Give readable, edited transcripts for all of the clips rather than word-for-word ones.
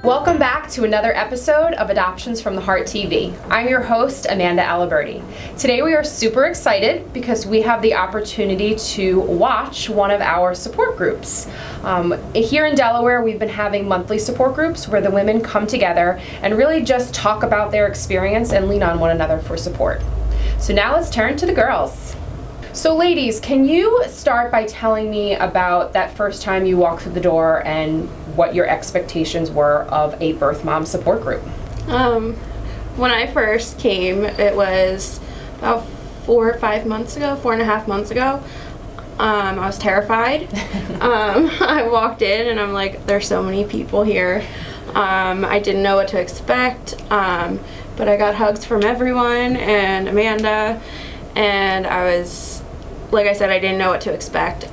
Welcome back to another episode of Adoptions from the Heart TV. I'm your host, Amanda Aliberti. Today we are super excited because we have the opportunity to watch one of our support groups. Here in Delaware, we've been having monthly support groups where the women come together and really just talk about their experience and lean on one another for support. So now let's turn to the girls. So ladies, can you start by telling me about that first time you walked through the door and what your expectations were of a birth mom support group? When I first came, it was about 4.5 months ago. I was terrified. I walked in and I'm like, there's so many people here. I didn't know what to expect, but I got hugs from everyone and Amanda, and I was, like I said, I didn't know what to expect.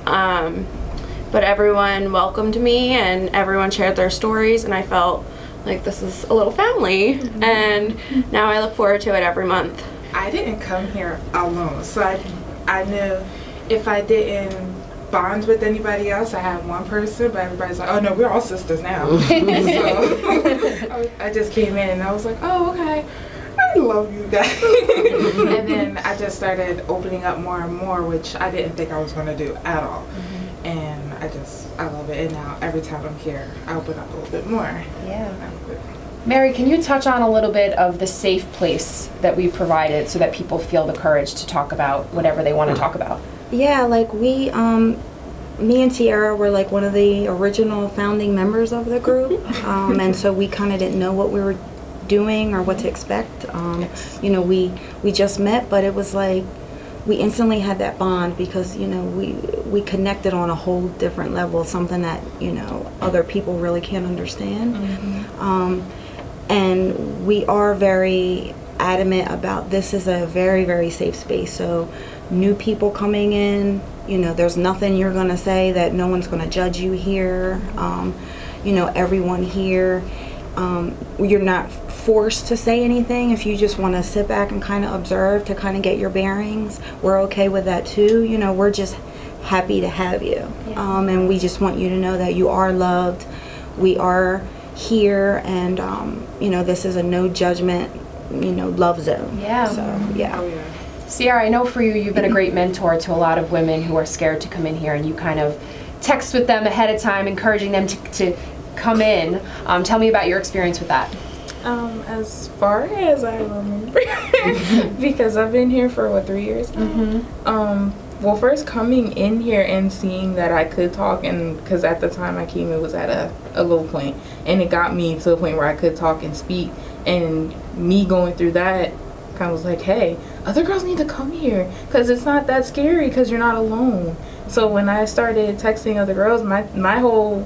But everyone welcomed me and everyone shared their stories, and I felt like this is a little family. Mm-hmm. And now I look forward to it every month. I didn't come here alone, so I knew if I didn't bond with anybody else, I had one person, but everybody's like, oh no, we're all sisters now. So I just came in and I was like, oh, okay, I love you guys. And then I just started opening up more and more, which I didn't think I was going to do at all. Mm-hmm. And I love it. And now every time I'm here, I open up a little bit more. Yeah. Mary, can you touch on a little bit of the safe place that we provided so that people feel the courage to talk about whatever they want to talk about? Yeah, like me and Tiara were like one of the original founding members of the group. And so we kind of didn't know what we were doing or what to expect. You know, we just met, but it was like we instantly had that bond because, you know, we connected on a whole different level, something that, you know, other people really can't understand. Mm-hmm. And we are very adamant about this is a very, very safe space. So new people coming in, you know, there's nothing you're going to say that no one's going to judge you here. You know, everyone here, you're not forced to say anything. If you just want to sit back and kind of observe to kind of get your bearings, we're okay with that too. You know, we're just happy to have you. Yeah. And we just want you to know that you are loved. We are here, and you know, this is a no judgment, you know, love zone. Yeah. So yeah. Oh, yeah. Sierra, I know for you, you've been a great mentor to a lot of women who are scared to come in here, and you kind of text with them ahead of time, encouraging them to come in. Tell me about your experience with that. As far as I remember, because I've been here for, 3 years now? Mm-hmm. Well, first coming in here and seeing that I could talk, and because at the time I came, it was at a low point, and it got me to a point where I could talk and speak, and me going through that kind of was like, hey, other girls need to come here because it's not that scary because you're not alone. So when I started texting other girls, my whole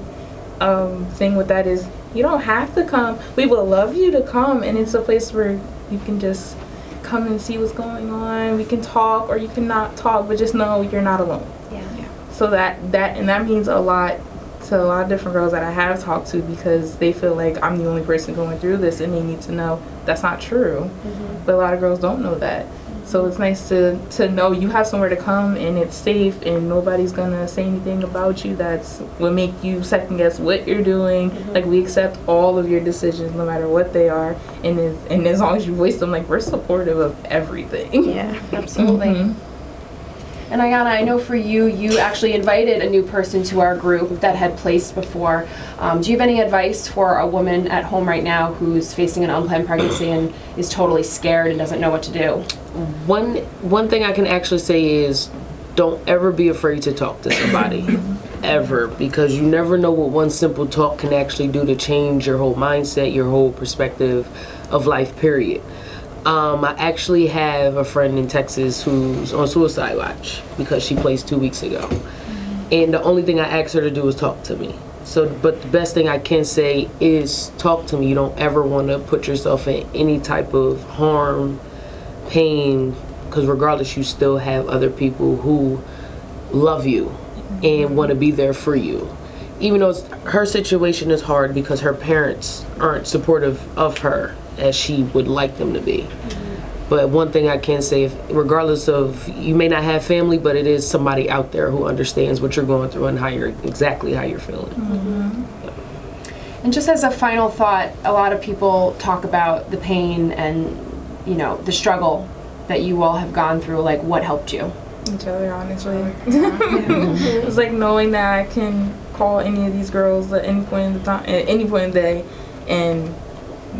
thing with that is you don't have to come. We would love you to come, and it's a place where you can just come and see what's going on. We can talk, or you can not talk, but just know you're not alone. Yeah. So that means a lot to a lot of different girls that I have talked to, because they feel like I'm the only person going through this, and they need to know that's not true. Mm-hmm. But a lot of girls don't know that. So it's nice to know you have somewhere to come and it's safe and nobody's gonna say anything about you that's will make you second guess what you're doing. Mm-hmm. Like, we accept all of your decisions no matter what they are, and as long as you voice them, like, we're supportive of everything. Yeah, absolutely. Mm-hmm. And Ayana, I know for you, you actually invited a new person to our group that had placed before. Do you have any advice for a woman at home right now who's facing an unplanned pregnancy and is totally scared and doesn't know what to do? One thing I can actually say is don't ever be afraid to talk to somebody. Ever, because you never know what one simple talk can actually do to change your whole mindset, your whole perspective of life, period. I actually have a friend in Texas who's on suicide watch because she placed 2 weeks ago. And the only thing I asked her to do was talk to me. So, but the best thing I can say is talk to me. You don't ever want to put yourself in any type of harm, pain, because regardless, you still have other people who love you and want to be there for you. Even though her situation is hard because her parents aren't supportive of her as she would like them to be. But one thing I can say, regardless of, you may not have family, but it is somebody out there who understands what you're going through and exactly how you're feeling. And just as a final thought, a lot of people talk about the pain and, you know, the struggle that you all have gone through. Like, what helped you? Each other, honestly. It's like knowing that I can call any of these girls at any point in the time, at any point in the day, and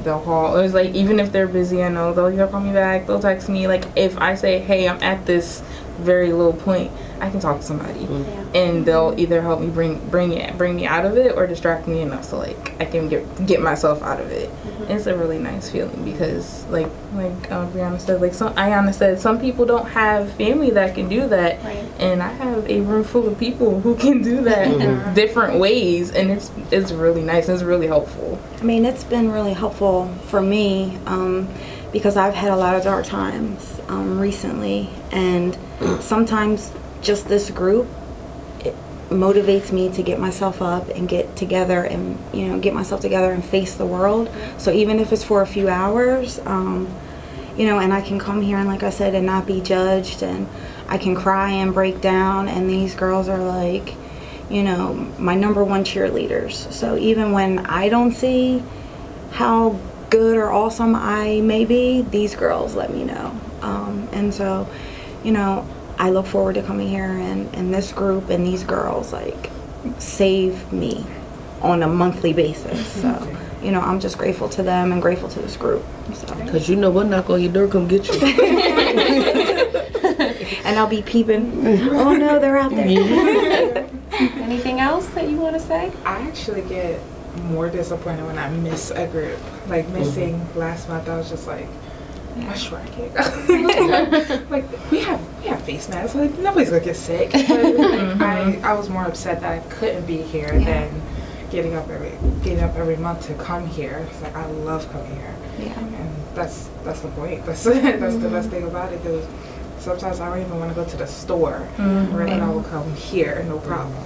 they'll call. It was like, even if they're busy, I know they'll either call me back, they'll text me. Like, if I say, hey, I'm at this very low point, I can talk to somebody, and they'll either help me bring me out of it, or distract me enough so like I can get myself out of it. It's a really nice feeling because like Brianna said, like Ayana said, some people don't have family that can do that, and I have a room full of people who can do that in different ways, and it's really nice. It's really helpful. I mean, it's been really helpful for me because I've had a lot of dark times recently, and sometimes just this group, it motivates me to get myself up and get together and, you know, get myself together and face the world. So even if it's for a few hours, you know, and I can come here and, like I said, and not be judged, and I can cry and break down, and these girls are like, you know, my #1 cheerleaders. So even when I don't see how good or awesome I may be, these girls let me know. And so, you know, I look forward to coming here, and this group and these girls like save me on a monthly basis. So, you know, I'm just grateful to them and grateful to this group. Because you know what, knock on your door, come get you. And I'll be peeping. Oh no, they're out there. Anything else that you want to say? I actually get more disappointed when I miss a group. Like missing last month, I was just like, I swear I can't go. Like we have face masks. Like nobody's gonna get sick. But I was more upset that I couldn't be here than getting up every month to come here. It's like I love coming here. And that's the point. That's the best thing about it. Because sometimes I don't even want to go to the store. Rather I will come here, no problem.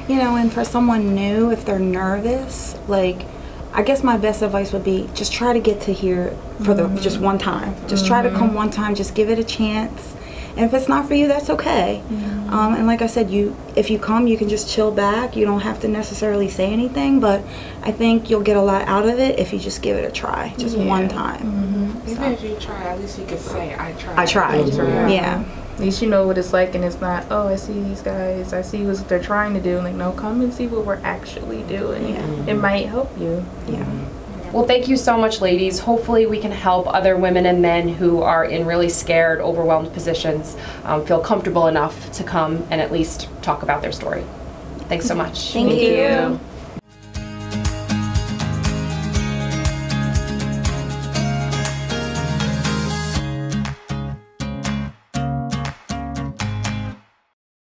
You know, and for someone new, if they're nervous, like, I guess my best advice would be just try to get to here for just one time. Just try to come one time. Just give it a chance. And if it's not for you, that's okay. And like I said, if you come, you can just chill back. You don't have to necessarily say anything, but I think you'll get a lot out of it if you just give it a try, just one time. Even if you try, at least you could say, I tried. I tried. Yeah. At least you know what it's like, and it's not, oh, I see these guys, I see what they're trying to do. Like, no, come and see what we're actually doing. It might help you. Well, thank you so much, ladies. Hopefully we can help other women and men who are in really scared, overwhelmed positions feel comfortable enough to come and at least talk about their story. Thanks so much. Thank you.